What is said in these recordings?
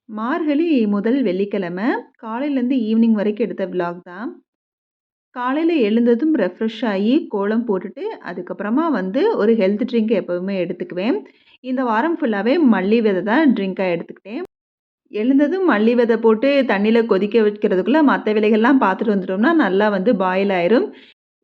மார்கழி முதல் வெள்ளிக்கிழமை காலையிலேருந்து ஈவினிங் வரைக்கும் எடுத்த விலாக் தான். காலையில எழுந்ததும் ரெஃப்ரெஷ் ஆகி கோலம் போட்டுட்டு, அதுக்கப்புறமா வந்து ஒரு ஹெல்த் ட்ரிங்க் எப்பவுமே எடுத்துக்குவேன். இந்த வாரம் ஃபுல்லாவே மல்லி விதை தான் ட்ரிங்க்கா எடுத்துக்கிட்டேன். எழுந்ததும் மல்லி விதை போட்டு தண்ணீல கொதிக்க வைக்கிறதுக்குள்ள மத்த வேலைகள்லாம் பார்த்துட்டு வந்துட்டோம்னா, நல்லா வந்து பாயில் ஆயிரும்.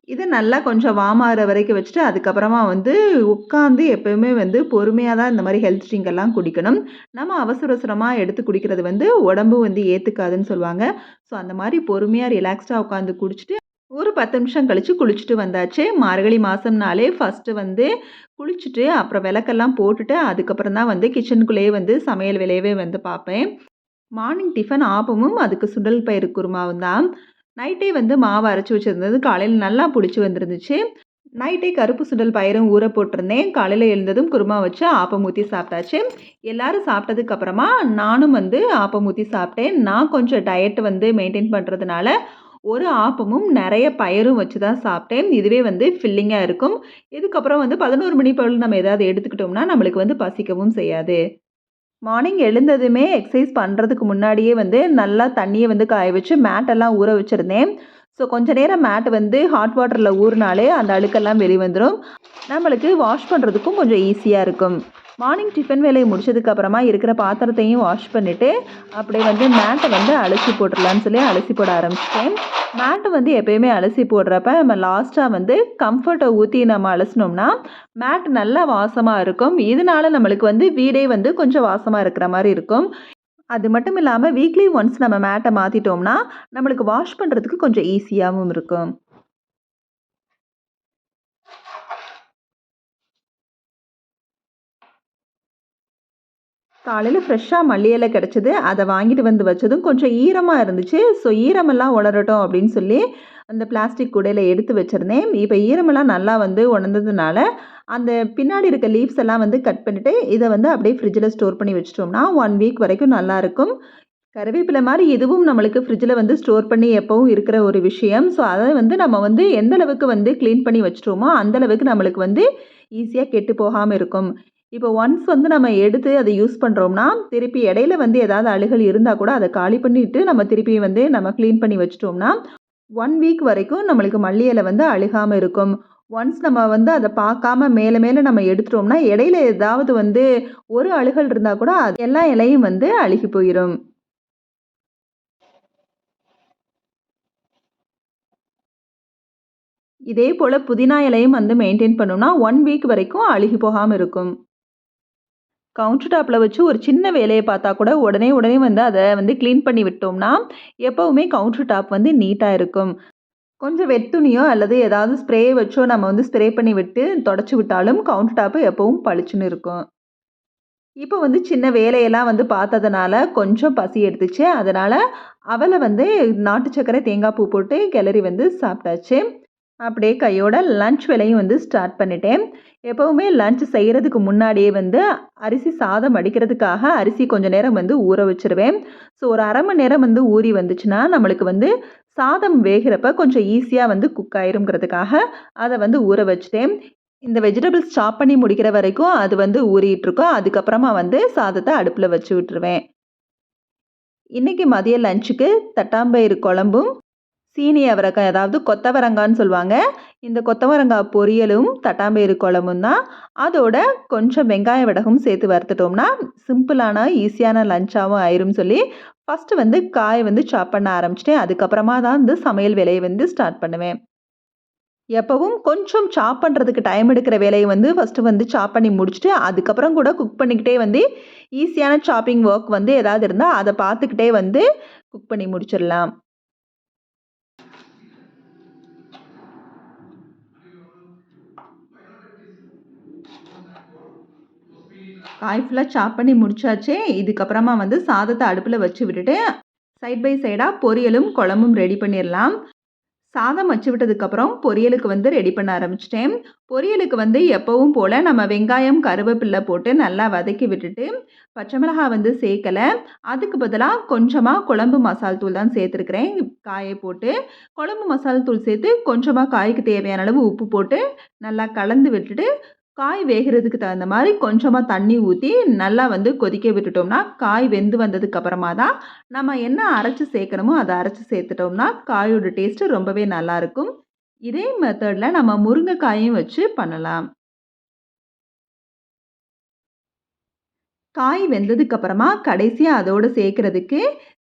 இத நல்லா கொஞ்சம் வார்ம் ஆகுற வரைக்கும் வச்சுட்டு, அதுக்கப்புறமா வந்து உட்காந்து எப்பவுமே வந்து பொறுமையா தான் இந்த மாரி ஹெல்த் ட்ரிங்க் எல்லாம் குடிக்கணும். நம்ம அவசர அவசரமா எடுத்து குடிக்கிறது வந்து உடம்பு வந்து ஏத்துக்காதுன்னு சொல்லுவாங்க. ஸோ அந்த மாரி பொறுமையா ரிலாக்ஸ்டா உட்காந்து குடிச்சுட்டு, ஒரு 10 நிமிஷம் கழிச்சு குளிச்சுட்டு வந்தாச்சு. மார்கழி மாசம்னாலே ஃபர்ஸ்ட்டு வந்து குளிச்சுட்டு, அப்புறம் விளக்கெல்லாம் போட்டுட்டு, அதுக்கப்புறம் தான் வந்து கிச்சனுக்குள்ளேயே வந்து சமையல் வேலையவே வந்து பார்ப்பேன். மார்னிங் டிஃபன் ஆப்பமும், அதுக்கு சுண்டல் பயிறு குருமாவும் தான். நைட்டே வந்து மாவு அரைச்சு வச்சிருந்தது. காலையில நல்லா புளிச்சு வந்துருந்துச்சு. நைட்டே கருப்பு சுண்டல் பயிரும் ஊற போட்டிருந்தேன். காலையில எழுந்ததும் குருமா வச்சு ஆப்பம் ஊத்தி சாப்பிட்டாச்சு. எல்லாரும் சாப்பிட்டதுக்கு அப்புறமா நானும் வந்து ஆப்பம் ஊத்தி சாப்பிட்டேன். நான் கொஞ்சம் டயட் வந்து மெயின்டெயின் பண்றதுனால, ஒரு ஆப்பமும் நெறைய பயரும் வச்சு தான் சாப்பிட்டேன். இதுவே வந்து ஃபில்லிங்கா இருக்கும். இதுக்கப்புறம் வந்து 11 மணி போல நம்ம ஏதாவது எடுத்துக்கிட்டோம்னா, நம்மளுக்கு வந்து பசிக்கவும் செய்யாது. மார்னிங் எழுந்ததுமே எக்சர்சைஸ் பண்ணுறதுக்கு முன்னாடியே வந்து நல்லா தண்ணிய வந்து காய வச்சு மேட்டெல்லாம் ஊற வச்சிருந்தேன். ஸோ கொஞ்ச நேரம் மேட் வந்து ஹாட் வாட்டர்ல ஊறுனாலே அந்த அழுக்கெல்லாம் வெளிவந்துரும். நம்மளுக்கு வாஷ் பண்ணுறதுக்கும் கொஞ்சம் ஈஸியா இருக்கும். மார்னிங் டிஃபன் வேலைய முடிச்சதுக்கு அப்புறமா இருக்கிற பாத்திரத்தையும் வாஷ் பண்ணிட்டு, அப்படியே வந்து மேட்ட வந்து அலசி போட்டுறலான்னு சொல்லி அலசி போட ஆரம்பிச்சுட்டேன். மேட் வந்து எப்பயுமே அலசி போடுறப்ப நம்ம லாஸ்ட்டா வந்து கம்ஃபர்ட்ட ஊத்தி நம்ம அலசுனோம்னா, மேட் நல்லா வாசமா இருக்கும். இதனால நம்மளுக்கு வந்து வீடே வந்து கொஞ்சம் வாசமா இருக்கிற மாரி இருக்கும். அது மட்டும் இல்லாம வீக்லி ஒன்ஸ் நம்ம மேட்ட மாத்திட்டோம்னா, நம்மளுக்கு வாஷ் பண்றதுக்கு கொஞ்சம் ஈஸியாவும் இருக்கும். காலையில ஃப்ரெஷ்ஷா மல்லி இலை கிடைச்சது. அத வாங்கிட்டு வந்து வச்சதும் கொஞ்சம் ஈரமா இருந்துச்சு. ஸோ ஈரமெல்லாம் உலரட்டும் அப்படின்னு சொல்லி, அந்த பிளாஸ்டிக் குடையில எடுத்து வச்சிருந்தேன். இப்ப ஈரமெல்லாம் நல்லா வந்து உணர்ந்ததுனால, அந்த பின்னாடி இருக்க லீவ்ஸ் எல்லாம் வந்து கட் பண்ணிட்டு, இத வந்து அப்படியே ஃப்ரிட்ஜ்ல ஸ்டோர் பண்ணி வச்சுட்டோம்னா, 1 வீக் வரைக்கும் நல்லாருக்கும். கருவேப்பிலை மாரி இதுவும் நம்மளுக்கு ஃப்ரிட்ஜ்ல வந்து ஸ்டோர் பண்ணி எப்பவும் இருக்கிற ஒரு விஷயம். ஸோ அத வந்து நம்ம வந்து எந்த அளவுக்கு வந்து கிளீன் பண்ணி வச்சுட்டோமோ, அந்த அளவுக்கு நம்மளுக்கு வந்து ஈஸியா கெட்டு போகாம இருக்கும். இப்போ ஒன்ஸ் வந்து நம்ம எடுத்து அத யூஸ் பண்றோம்னா, திருப்பி இடையில வந்து ஏதாவது அழுகல் இருந்தா கூட அத காலி பண்ணிட்டு, நம்ம திருப்பி வந்து நம்ம கிளீன் பண்ணி வச்சுட்டோம்னா, 1 வீக் வரைக்கும் நம்மளுக்கு மல்லி இலை வந்து அழுகாம இருக்கும். ஒன்ஸ் நம்ம வந்து அத பார்க்காம மேல மேல நம்ம எடுத்துட்டோம்னா, இடையில ஏதாவது வந்து ஒரு அழுகல் இருந்தா கூட, அது எல்லா இலையும் வந்து அழுகி போயிரும். இதே போல புதினா இலையும் வந்து மெயின்டெயின் பண்ணோம்னா, 1 வீக் வரைக்கும் அழுகி போகாம இருக்கும். கவுண்டர் டாப்ல வச்சு ஒரு சின்ன வேலைய பார்த்தா கூட உடனே உடனே வந்து அத வந்து கிளீன் பண்ணி விட்டோம்னா, எப்பவுமே கவுண்டர் டாப் வந்து நீட்டா இருக்கும். கொஞ்சம் வெட் துணியோ அல்லது ஏதாவது ஸ்ப்ரே வச்சோ நம்ம வந்து ஸ்ப்ரே பண்ணி விட்டு தொடச்சு விட்டாலும் கவுண்டர் டாப் எப்பவும் பளிச்சுன்னு இருக்கும். இப்போ வந்து சின்ன வேலையெல்லாம் வந்து பார்த்ததுனால கொஞ்சம் பசி எடுத்துச்சு. அதனால அவல வந்து நாட்டு சர்க்கரை, தேங்காய் பூ போட்டு கிளறி வந்து சாப்பிட்டாச்சு. அப்படியே கையோட லஞ்ச் வேலையும் வந்து ஸ்டார்ட் பண்ணிட்டேன். எப்பவுமே லஞ்ச் செய்யறதுக்கு முன்னாடியே வந்து அரிசி சாதம் வடிக்கிறதுக்காக அரிசி கொஞ்ச நேரம் வந்து ஊற வச்சுருவேன். ஸோ ஒரு 1/2 மணி நேரம் வந்து ஊறி வந்துச்சுன்னா, நம்மளுக்கு வந்து சாதம் வேகிறப்ப கொஞ்சம் ஈஸியா வந்து குக் ஆயிரும்ங்கிறதுக்காக அத வந்து ஊற வச்சுட்டேன். இந்த வெஜிடபிள்ஸ் சாப் பண்ணி முடிக்கிற வரைக்கும் அது வந்து ஊறிட்டுருக்கும். அதுக்கப்புறமா வந்து சாதத்த அடுப்புல வச்சு விட்டுருவேன். இன்னைக்கு மதிய லஞ்சுக்கு தட்டாம்பயிறு குழம்பும், சீனி அவரக்காய் அதாவது கொத்தவரங்கான்னு சொல்லுவாங்க. இந்த கொத்தவரங்கா பொரியலும், தட்டாம்பயிறு குழம்பும் தான். அதோட கொஞ்சம் வெங்காய வடகம் சேர்த்து வறுத்துட்டோம்னா, சிம்பிளான ஈஸியான லஞ்சாவும் ஆயிரும்னு சொல்லி, ஃபர்ஸ்ட்டு வந்து காய வந்து சாப் பண்ண ஆரம்பிச்சுட்டேன். அதுக்கப்புறமா தான் வந்து சமையல் வேலைய வந்து ஸ்டார்ட் பண்ணுவேன். எப்பவும் கொஞ்சம் சாப் பண்றதுக்கு டைம் எடுக்கிற வேலைய வந்து ஃபர்ஸ்ட்டு வந்து சாப் பண்ணி முடிச்சுட்டு, அதுக்கப்புறம் கூட குக் பண்ணிக்கிட்டே வந்து ஈஸியான சாப்பிங் ஒர்க் வந்து ஏதாவது இருந்தா, அத பார்த்துக்கிட்டே வந்து குக் பண்ணி முடிச்சிடலாம். காய் ஃபுல்லா சாப் பண்ணி முடிச்சாச்சு. இதுக்கப்புறமா வந்து சாதத்த அடுப்புல வச்சு விட்டுட்டு, சைட் பை சைடா பொரியலும், குழம்பும் ரெடி பண்ணிறலாம். சாதம் வச்சு விட்டதுக்கப்புறம் பொரியலுக்கு வந்து ரெடி பண்ண ஆரம்பிச்சுட்டேன். பொரியலுக்கு வந்து எப்பவும் போல நம்ம வெங்காயம், கருவேப்பில போட்டு நல்லா வதக்கி விட்டுட்டு, பச்சை மிளகாய் வந்து சேர்க்கல. அதுக்கு பதிலா கொஞ்சமா குழம்பு மசால் தூள் தான் சேர்த்துருக்கிறேன். காய போட்டு, குழம்பு மசால் தூள் சேர்த்து கொஞ்சமா காய்க்கு தேவையான அளவு உப்பு போட்டு நல்லா கலந்து விட்டுட்டு காய் வேகிறதுக்கு தகுந்த மாதிரி கொஞ்சமாக தண்ணி ஊற்றி நல்லா வந்து கொதிக்க விட்டுட்டோம்னா, காய் வெந்து வந்ததுக்கு அப்புறமா தான் நம்ம என்ன அரைச்சு சேர்க்கணுமோ அதை அரைச்சு சேர்த்துட்டோம்னா காயோட டேஸ்ட்டு ரொம்பவே நல்லாயிருக்கும். இதே மெத்தடில் நம்ம முருங்கைக்காயும் வச்சு பண்ணலாம். காய் வெந்ததுக்கு அப்புறமா கடைசியா அதோட சேர்க்கிறதுக்கு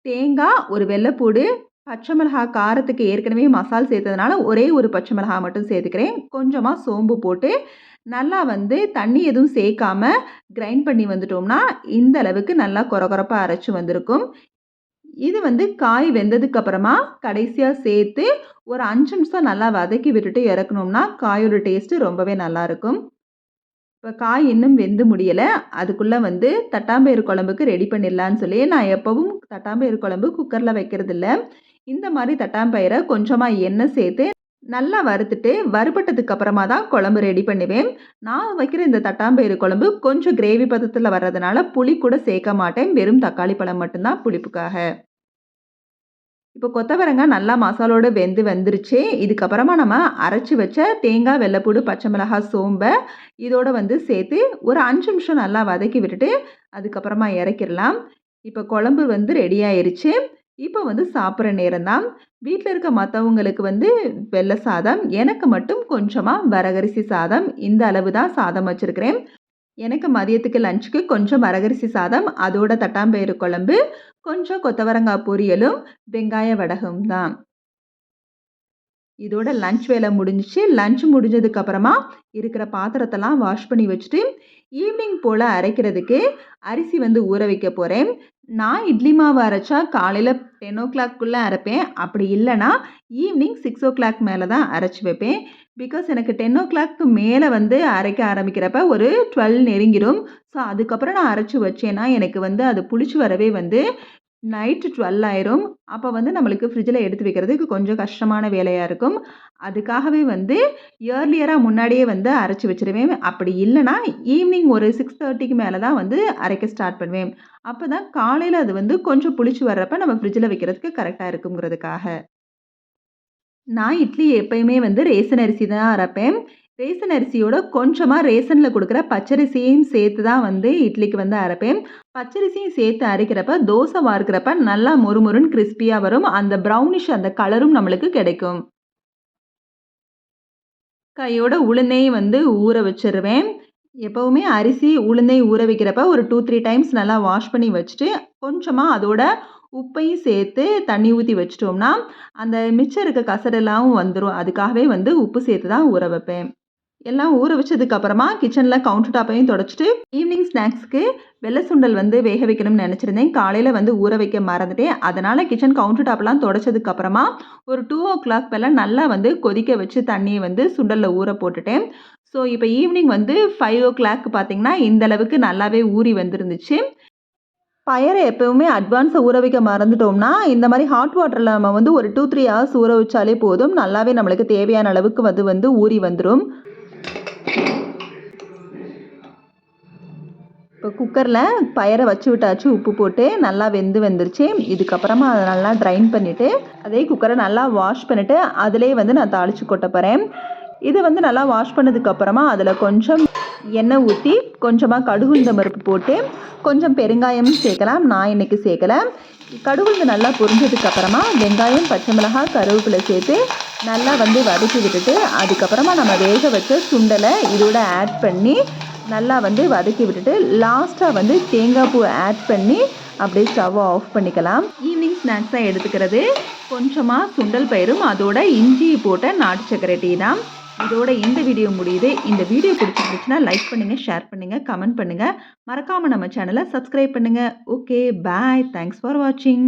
தேங்காய், ஒரு வெள்ளைப்பூடு, பச்சை மிளகாய் காரத்துக்கு ஏற்கனவே மசால் சேர்த்ததுனால ஒரே ஒரு பச்சை மிளகாய் மட்டும் சேர்த்துக்கிறேன். கொஞ்சமா சோம்பு போட்டு நல்லா வந்து தண்ணி எதுவும் சேர்க்காம கிரைண்ட் பண்ணி வந்துட்டோம்னா, இந்த அளவுக்கு நல்லா கொரகொரப்பா அரைச்சு வந்திருக்கும். இது வந்து காய் வெந்ததுக்கு அப்புறமா கடைசியா சேர்த்து ஒரு 5 நிமிஷம் நல்லா வதக்கி விட்டுட்டு இறக்குனோம்னா, காயோட டேஸ்ட்டு ரொம்பவே நல்லாயிருக்கும். இப்ப காய் இன்னும் வெந்து முடியல. அதுக்குள்ள வந்து தட்டாம்பயிறு குழம்புக்கு ரெடி பண்ணிடலான்னு சொல்லி, நான் எப்பவும் தட்டாம்பயிறு குழம்பு குக்கர்ல வைக்கிறதில்ல. இந்த மாரி தட்டாம்பயிர கொஞ்சமா எண்ணெய் சேர்த்து நல்லா வறுத்துட்டு, வறுபட்டதுக்கு அப்புறமா தான் குழம்பு ரெடி பண்ணுவேன். நான் வைக்கிற இந்த தட்டாம்பயிறு குழம்பு கொஞ்சம் கிரேவி பதத்தில வர்றதுனால புளி கூட சேர்க்க மாட்டேன். வெறும் தக்காளி பழம் மட்டும் தான் புளிப்புக்காக. இப்போ கொத்தவரங்காய் நல்லா மசாலோட வெந்து வந்துருச்சு. இதுக்கப்புறமா நம்ம அரைச்சு வச்ச தேங்காய், வெள்ளைப்பூடு, பச்சை மிளகாய், சோம்ப இதோட வந்து சேர்த்து ஒரு 5 நிமிஷம் நல்லா வதக்கி விட்டுட்டு, அதுக்கப்புறமா இறக்கிரலாம். இப்போ குழம்பு வந்து ரெடி ஆயிருச்சு. இப்போ வந்து சாப்பிட்ற நேரம் தான். வீட்ல இருக்க மத்தவங்களுக்கு வந்து வெள்ள சாதம், எனக்கு மட்டும் கொஞ்சமா வரகரிசி சாதம். இந்த அளவு தான் சாதம் வச்சிருக்கிறேன். எனக்கு மதியத்துக்கு லஞ்சுக்கு கொஞ்சம் வரகரிசி சாதம், அதோட தட்டாம்பயிறு குழம்பு, கொஞ்சம் கொத்தவரங்காய் பொரியலும், வெங்காய வடகம் தான். இதோட லஞ்ச் வேலை முடிஞ்சுச்சு. லஞ்ச் முடிஞ்சதுக்கு அப்புறமா இருக்கிற பாத்திரத்தெல்லாம் வாஷ் பண்ணி வச்சுட்டு, ஈவினிங் போல அரைக்கிறதுக்கு அரிசி வந்து ஊற வைக்க போறேன். நான் இட்லி மாவு அரைச்சா காலையில 10:00க்குள்ள அரைப்பேன். அப்படி இல்லன்னா, ஈவினிங் 6:00 மேல தான் அரைச்சு வைப்பேன். பிகாஸ் எனக்கு 10:00க்கு மேல வந்து அரைக்க ஆரம்பிக்கிறப்ப ஒரு 12 நெருங்கிரும். ஸோ, அதுக்கப்புறம் நான் அரைச்சு வச்சேன்னா, எனக்கு வந்து அது புளிச்சு வரவே வந்து நைட்டு 12 ஆயிரும். அப்ப வந்து நம்மளுக்கு ஃப்ரிட்ஜில எடுத்து வைக்கிறதுக்கு கொஞ்சம் கஷ்டமான வேலையா இருக்கும். அதுக்காகவே வந்து இயர்லியரா முன்னாடியே வந்து அரைச்சு வச்சுருவேன். அப்படி இல்லன்னா, ஈவினிங் ஒரு 6:30க்கு மேல தான் வந்து அரைக்க ஸ்டார்ட் பண்ணுவேன். அப்பதான் காலையில அது வந்து கொஞ்சம் புளிச்சு வர்றப்ப நம்ம ஃப்ரிட்ஜில வைக்கிறதுக்கு கரெக்ட்டா இருக்குங்கிறதுக்காக. நான் இட்லி எப்பயுமே வந்து ரேசன் அரிசி தான் அரைப்பேன். ரேசன் அரிசியோட கொஞ்சமா ரேசன்ல குடுக்குற பச்சரிசியையும் சேர்த்து தான் வந்து இட்லிக்கு வந்து அரைப்பேன். பச்சரிசியும் சேர்த்து அரைக்கிறப்ப, தோசை வார்க்கிறப்ப நல்லா மொறுமொறுன்னு கிரிஸ்பியா வரும். அந்த ப்ரௌனிஷ் அந்த கலரும் நம்மளுக்கு கிடைக்கும். கையோட உளுந்தையும் வந்து ஊற வச்சுருவேன். எப்பவுமே அரிசி, உளுந்தை ஊற வைக்கிறப்ப ஒரு 2, 3 டைம்ஸ் நல்லா வாஷ் பண்ணி வச்சுட்டு, கொஞ்சமா அதோட உப்பையும் சேர்த்து தண்ணி ஊத்தி வச்சுட்டோம்னா, அந்த மிச்சம் இருக்க கசடெல்லாம் வந்துரும். அதுக்காகவே வந்து உப்பு சேர்த்து தான் ஊற வைப்பேன். எல்லாம் ஊற வச்சதுக்கு அப்புறமா கிச்சன்ல கவுண்டர் டாப்பையும் தொடச்சிட்டு, ஈவினிங் ஸ்நாக்ஸ்க்கு வெள்ள சுண்டல் வந்து வேக வைக்கணும்னு நெனச்சிருந்தேன். காலையில வந்து ஊற வைக்க மறந்துட்டேன். அதனால கிச்சன் கவுண்டர் டாப்லாம் தொடச்சதுக்கு அப்புறமா, ஒரு 2:00 போல நல்லா வந்து கொதிக்க வச்சு தண்ணிய வந்து சுண்டல்ல ஊற போட்டுட்டேன். ஸோ, இப்ப ஈவினிங் வந்து 5:00 பார்த்தீங்கன்னா, இந்த அளவுக்கு நல்லாவே ஊறி வந்துருந்துச்சு. பயற எப்பவுமே அட்வான்ஸா ஊற வைக்க மறந்துட்டோம்னா, இந்த மாரி ஹாட் வாட்டர்ல நம்ம வந்து ஒரு 2, 3 ஹவர்ஸ் ஊற வச்சாலே போதும். நல்லாவே நம்மளுக்கு தேவையான அளவுக்கு அது வந்து ஊறி வந்துரும். இப்போ குக்கர்ல பயற வச்சு விட்டாச்சு உப்பு போட்டு. நல்லா வெந்து வந்துருச்சு. இதுக்கப்புறமா அத நல்லா ட்ரைன் பண்ணிட்டு, அதே குக்கர நல்லா வாஷ் பண்ணிட்டு, அதிலேயே வந்து நான் தாளிச்சு கொட்ட போறேன். இது வந்து நல்லா வாஷ் பண்ணதுக்கப்புறமா அதில கொஞ்சம் எண்ணெய் ஊத்தி, கொஞ்சமா கடுகு உளுந்தம் பருப்பு போட்டு, கொஞ்சம் பெருங்காயமும் சேர்க்கலாம். நான் இன்னைக்கு சேர்க்கல. கடுகு உளுந்து நல்லா பொரிஞ்சதுக்கு அப்புறமா வெங்காயம், பச்சை மிளகாய், கருவேப்பிலை சேர்த்து நல்லா வந்து வதக்கி விட்டுட்டு, அதுக்கப்புறமா நம்ம வேக வச்ச சுண்டலை இதோட ஆட் பண்ணி நல்லா வந்து வதக்கி விட்டுட்டு, லாஸ்ட்டா வந்து தேங்காய் பூ ஆட் பண்ணி அப்படியே ஸ்டவ் ஆஃப் பண்ணிக்கலாம். ஈவினிங் ஸ்நாக்ஸாக எடுத்துக்கிறது கொஞ்சமாக சுண்டல் பயிரும் அதோட இஞ்சி போட்ட நாட்டு சர்க்கரை டீ தான். இதோட இந்த வீடியோ முடியுது. இந்த வீடியோ பிடிச்சிருந்துச்சுன்னா லைக் பண்ணுங்கள், ஷேர் பண்ணுங்கள், கமெண்ட் பண்ணுங்கள். மறக்காமல் நம்ம சேனலை சப்ஸ்கிரைப் பண்ணுங்கள். Okay, bye. தேங்க்ஸ் ஃபார் வாட்சிங்.